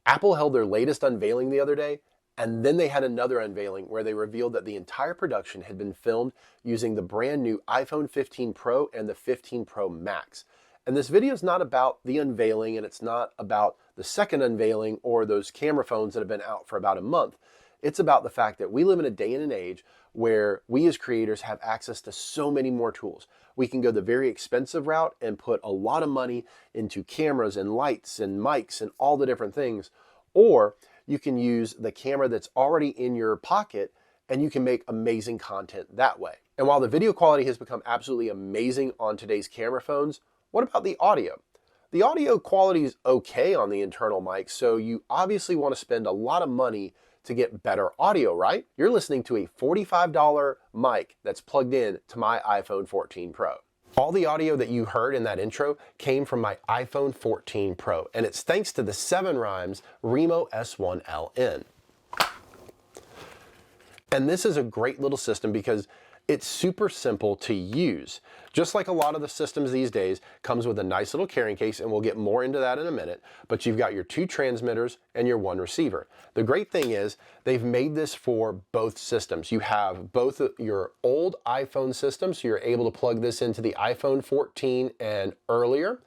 Apple held their latest unveiling the other day, and then they had another unveiling where they revealed that the entire production had been filmed using the brand new iPhone 15 Pro and the 15 Pro Max. And this video is not about the unveiling, and it's not about the second unveiling or those camera phones that have been out for about a month. It's about the fact that we live in a day and an age where we as creators have access to so many more tools. We can go the very expensive route and put a lot of money into cameras and lights and mics and all the different things. Or you can use the camera that's already in your pocket and you can make amazing content that way. And while the video quality has become absolutely amazing on today's camera phones, what about the audio? The audio quality is okay on the internal mic, so you obviously want to spend a lot of money to get better audio, right? You're listening to a $45 mic that's plugged in to my iPhone 14 Pro. All the audio that you heard in that intro came from my iPhone 14 Pro, and it's thanks to the 7Ryms Rimo S1LN. And this is a great little system because it's super simple to use. Just like a lot of the systems these days, comes with a nice little carrying case, and we'll get more into that in a minute, but you've got your 2 transmitters and your 1 receiver. The great thing is they've made this for both systems. You have both your old iPhone system, so you're able to plug this into the iPhone 14 and earlier.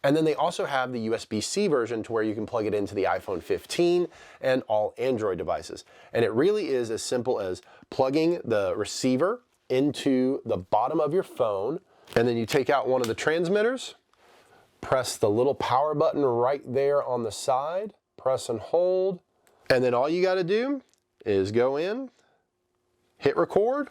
And then they also have the USB-C version to where you can plug it into the iPhone 15 and all Android devices. And it really is as simple as plugging the receiver into the bottom of your phone, and then you take out one of the transmitters, press the little power button right there on the side, press and hold, and then all you got to do is go in, hit record,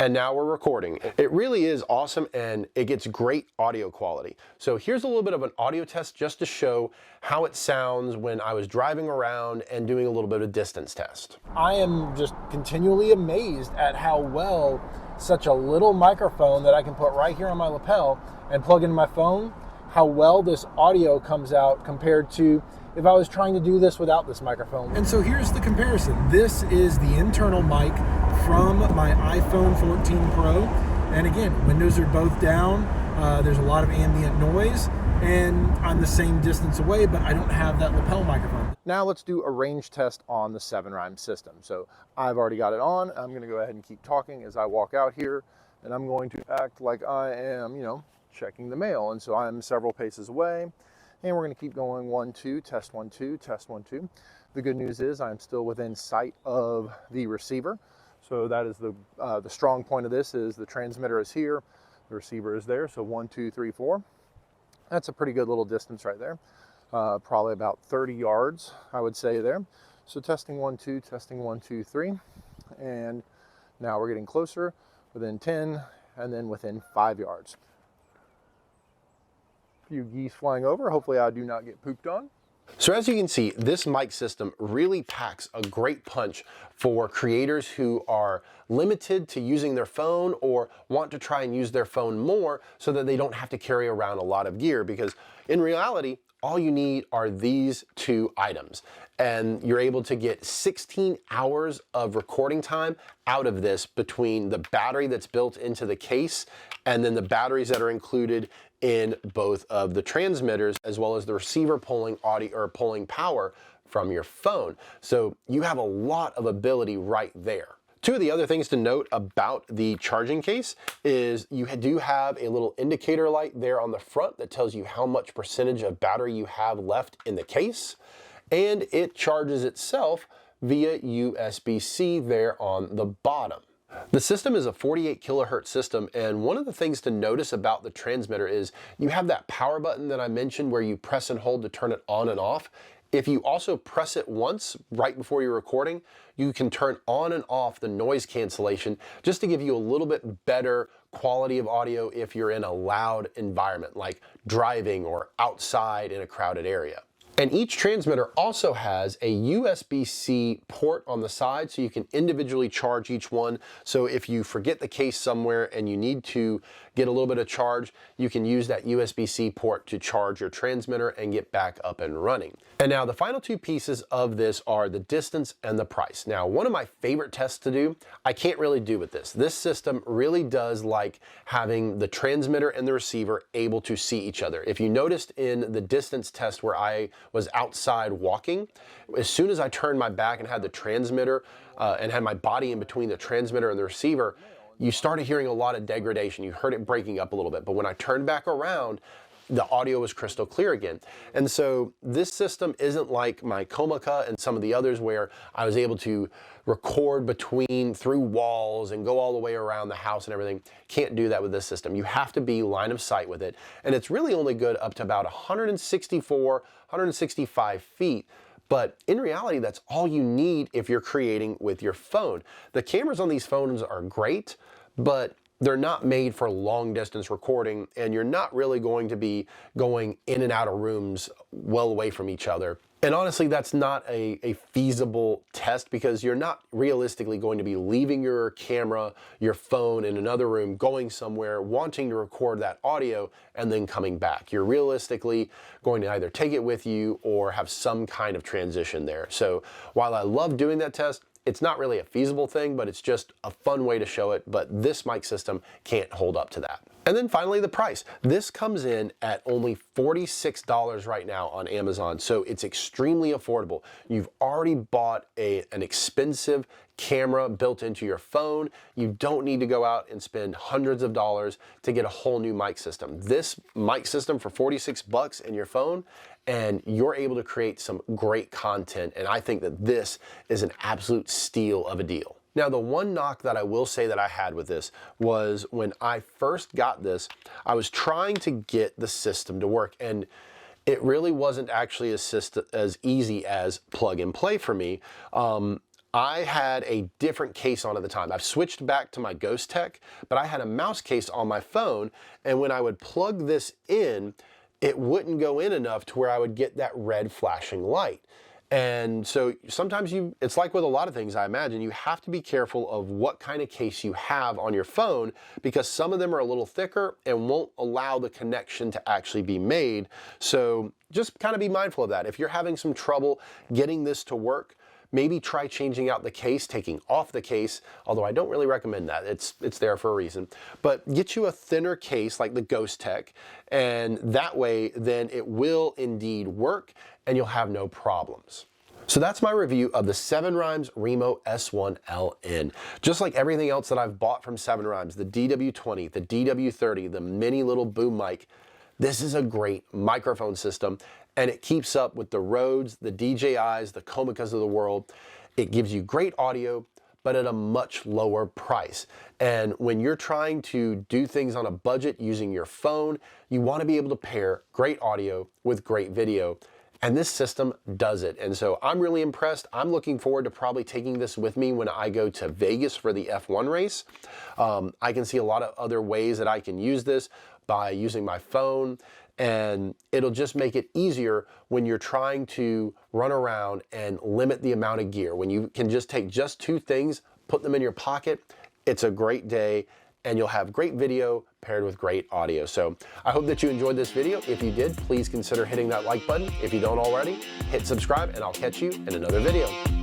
and now we're recording. It really is awesome, and it gets great audio quality. So here's a little bit of an audio test just to show how it sounds when I was driving around and doing a little bit of distance test. I am just continually amazed at how well such a little microphone that I can put right here on my lapel and plug into my phone, how well this audio comes out compared to if I was trying to do this without this microphone. And so here's the comparison. This is the internal mic from my iPhone 14 Pro. And again, windows are both down. There's a lot of ambient noise, and I'm the same distance away, but I don't have that lapel microphone. Now let's do a range test on the 7Ryms system. So I've already got it on. I'm gonna go ahead and keep talking as I walk out here, and I'm going to act like I am, checking the mail. And so I'm several paces away, and we're gonna keep going. 1, 2, test 1, 2, test 1, 2. The good news is I'm still within sight of the receiver. So that is the strong point of this is the transmitter is here, the receiver is there. So 1, 2, 3, 4. That's a pretty good little distance right there. Probably about 30 yards, I would say there. So testing 1, 2, testing 1, 2, 3. And now we're getting closer, within 10, and then within 5 yards. A few geese flying over. Hopefully I do not get pooped on. So as you can see, this mic system really packs a great punch for creators who are limited to using their phone or want to try and use their phone more so that they don't have to carry around a lot of gear, because in reality, all you need are these 2 items. And you're able to get 16 hours of recording time out of this between the battery that's built into the case and then the batteries that are included in both of the transmitters, as well as the receiver pulling audio or pulling power from your phone. So you have a lot of ability right there. 2 of the other things to note about the charging case is you do have a little indicator light there on the front that tells you how much percentage of battery you have left in the case, and it charges itself via USB-C there on the bottom. The system is a 48 kilohertz system, and one of the things to notice about the transmitter is you have that power button that I mentioned where you press and hold to turn it on and off. If you also press it once right before you're recording, you can turn on and off the noise cancellation just to give you a little bit better quality of audio if you're in a loud environment like driving or outside in a crowded area. And each transmitter also has a USB-C port on the side, so you can individually charge each one. So if you forget the case somewhere and you need to get a little bit of charge, you can use that USB-C port to charge your transmitter and get back up and running. And now the final two pieces of this are the distance and the price. Now, one of my favorite tests to do, I can't really do with this. This system really does like having the transmitter and the receiver able to see each other. If you noticed in the distance test where I was outside walking, as soon as I turned my back and had the transmitter and had my body in between the transmitter and the receiver, you started hearing a lot of degradation. You heard it breaking up a little bit. But when I turned back around, the audio was crystal clear again. And so this system isn't like my Comica and some of the others where I was able to record through walls and go all the way around the house and everything. Can't do that with this system. You have to be line of sight with it. And it's really only good up to about 165 feet. But in reality, that's all you need if you're creating with your phone. The cameras on these phones are great, but they're not made for long distance recording, and you're not really going to be going in and out of rooms well away from each other. And honestly, that's not a feasible test because you're not realistically going to be leaving your camera, your phone in another room, going somewhere, wanting to record that audio, and then coming back. You're realistically going to either take it with you or have some kind of transition there. So while I love doing that test, it's not really a feasible thing, but it's just a fun way to show it. But this mic system can't hold up to that. And then finally, the price. This comes in at only $46 right now on Amazon, so it's extremely affordable. You've already bought an expensive camera built into your phone. You don't need to go out and spend hundreds of dollars to get a whole new mic system. This mic system for 46 bucks in your phone, and you're able to create some great content. And I think that this is an absolute steal of a deal. Now, the one knock that I will say that I had with this was when I first got this, I was trying to get the system to work, and it really wasn't actually as easy as plug and play for me. I had a different case on at the time. I've switched back to my Ghost Tech, but I had a mouse case on my phone, and when I would plug this in, it wouldn't go in enough to where I would get that red flashing light. And so sometimes it's like with a lot of things, I imagine, you have to be careful of what kind of case you have on your phone because some of them are a little thicker and won't allow the connection to actually be made. So just kind of be mindful of that. If you're having some trouble getting this to work, maybe try changing out the case, taking off the case, although I don't really recommend that. It's there for a reason. But get you a thinner case like the Ghost Tech, and that way then it will indeed work and you'll have no problems. So that's my review of the 7Ryms Rimo S1LN. Just like everything else that I've bought from 7Ryms, the DW20, the DW30, the mini little boom mic, this is a great microphone system, and it keeps up with the Rhodes, the DJIs, the Comicas of the world. It gives you great audio, but at a much lower price. And when you're trying to do things on a budget using your phone, you want to be able to pair great audio with great video. And this system does it. And so I'm really impressed. I'm looking forward to probably taking this with me when I go to Vegas for the F1 race. I can see a lot of other ways that I can use this by using my phone, and it'll just make it easier when you're trying to run around and limit the amount of gear. When you can just take just two things, put them in your pocket, it's a great day, and you'll have great video paired with great audio. So I hope that you enjoyed this video. If you did, please consider hitting that like button. If you don't already, hit subscribe, and I'll catch you in another video.